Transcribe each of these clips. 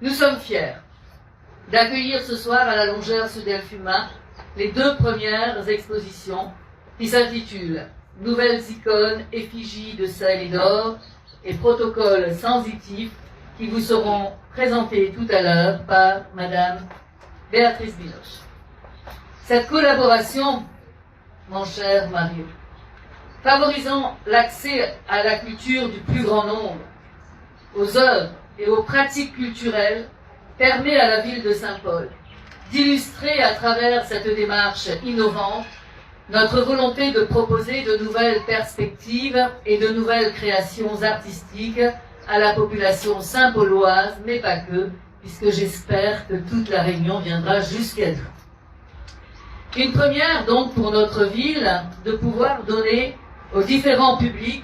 Nous sommes fiers d'accueillir ce soir à la longère Sud-Delphuma les 2 premières expositions qui s'intitulent « Nouvelles icônes, effigies de sel et d'or » et « Protocoles sensitifs » qui vous seront présentés tout à l'heure par Madame Béatrice Binoche. Cette collaboration, mon cher Mario, favorisant l'accès à la culture du plus grand nombre, aux œuvres et aux pratiques culturelles, permet à la ville de Saint-Paul d'illustrer à travers cette démarche innovante notre volonté de proposer de nouvelles perspectives et de nouvelles créations artistiques à la population saint-pauloise, mais pas que, puisque j'espère que toute la Réunion viendra jusqu'à nous. Une première donc pour notre ville de pouvoir donner aux différents publics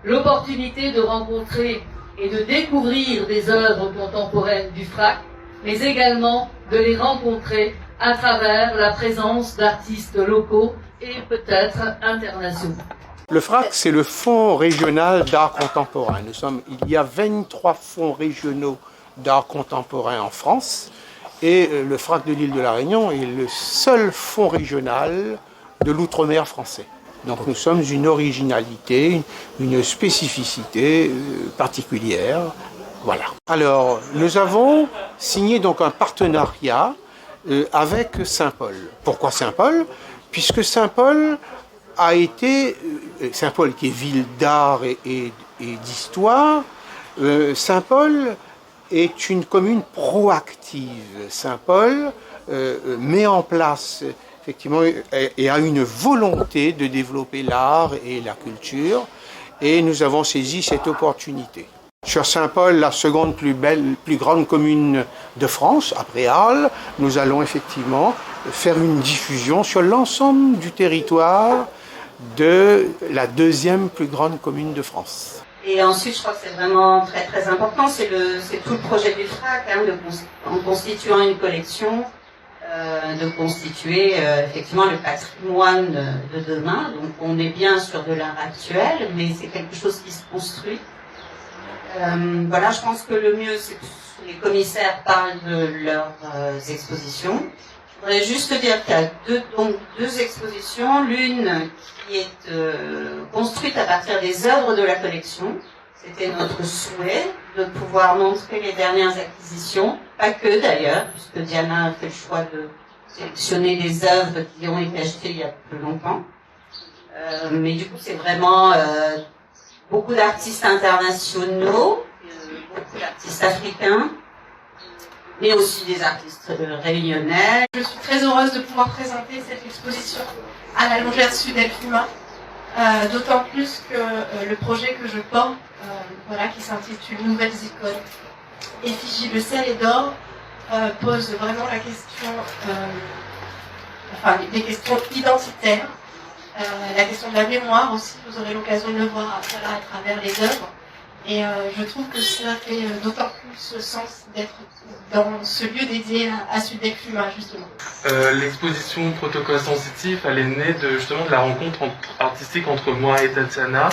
l'opportunité de rencontrer et de découvrir des œuvres contemporaines du FRAC, mais également de les rencontrer à travers la présence d'artistes locaux et peut-être internationaux. Le FRAC, c'est le Fonds régional d'art contemporain. Il y a 23 fonds régionaux d'art contemporain en France et le FRAC de l'île de la Réunion est le seul fonds régional de l'outre-mer français. Donc nous sommes une originalité, une spécificité particulière. Voilà. Alors, nous avons signé donc un partenariat avec Saint-Paul. Pourquoi Saint-Paul? Puisque Saint-Paul a été, Saint-Paul qui est ville d'art et d'histoire, Saint-Paul est une commune proactive. Saint-Paul met en place effectivement et a une volonté de développer l'art et la culture, et nous avons saisi cette opportunité. Sur Saint-Paul, la seconde plus grande commune de France, après Arles, nous allons effectivement faire une diffusion sur l'ensemble du territoire de la 2e plus grande commune de France. Et ensuite, je crois que c'est vraiment très très important, c'est tout le projet du FRAC, hein, en constituant une collection, de constituer effectivement le patrimoine de demain. Donc on est bien sur de l'art actuel, mais c'est quelque chose qui se construit. Voilà, je pense que le mieux, c'est que les commissaires parlent de leurs expositions. Je voudrais juste dire qu'il y a deux expositions, l'une qui est construite à partir des œuvres de la collection. C'était notre souhait de pouvoir montrer les dernières acquisitions, pas que d'ailleurs, puisque Diana a fait le choix de sélectionner les œuvres qui ont été achetées il y a peu longtemps. Mais du coup, c'est vraiment beaucoup d'artistes internationaux, beaucoup d'artistes africains, mais aussi des artistes réunionnais. Je suis très heureuse de pouvoir présenter cette exposition à la longère Sud-Delphuma, d'autant plus que le projet que je porte, voilà, qui s'intitule « Nouvelles icônes, effigies de sel et d'or », pose vraiment la question, des questions identitaires, la question de la mémoire aussi. Vous aurez l'occasion de le voir à travers les œuvres. Et je trouve que cela fait d'autant plus sens d'être dans ce lieu dédié à Sud-Delphuma, justement. L'exposition Protocole sensitif, elle est née justement de la rencontre artistique entre moi et Tatiana.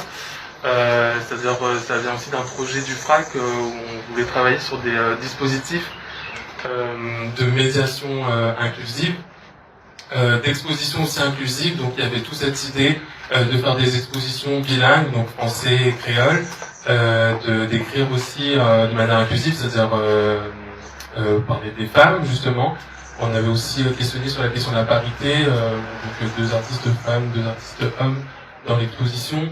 C'est-à-dire, ça vient aussi d'un projet du FRAC où on voulait travailler sur des dispositifs de médiation inclusive, d'exposition aussi inclusive. Donc il y avait toute cette idée de faire des expositions bilingues, donc français et créole, d'écrire aussi de manière inclusive, c'est-à-dire parler des femmes justement. On avait aussi questionné sur la question de la parité, donc 2 artistes femmes, 2 artistes hommes dans l'exposition.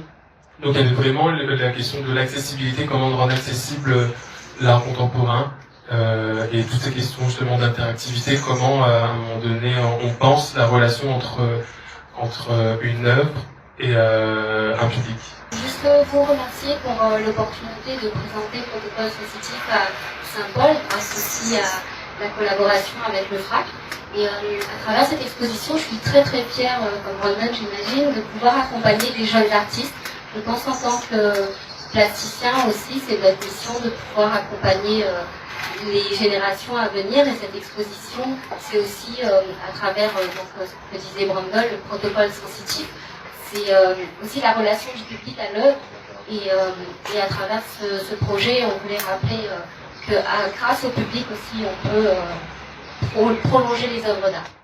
Donc il y avait vraiment la question de l'accessibilité, comment rendre accessible l'art contemporain, et toutes ces questions justement d'interactivité, comment à un moment donné on pense la relation entre une œuvre et un public. Juste vous remercier pour l'opportunité de présenter le protocole sensitif à Saint-Paul, grâce aussi à la collaboration avec le FRAC. Et à travers cette exposition, je suis très très fière, comme Ronan j'imagine, de pouvoir accompagner des jeunes artistes. Je pense en tant que plasticien aussi, c'est notre mission de pouvoir accompagner les générations à venir. Et cette exposition, c'est aussi à travers donc, ce que disait Brandol, le protocole sensitif. C'est aussi la relation du public à l'œuvre. Et à travers ce projet, on voulait rappeler que grâce au public aussi, on peut prolonger les œuvres d'art.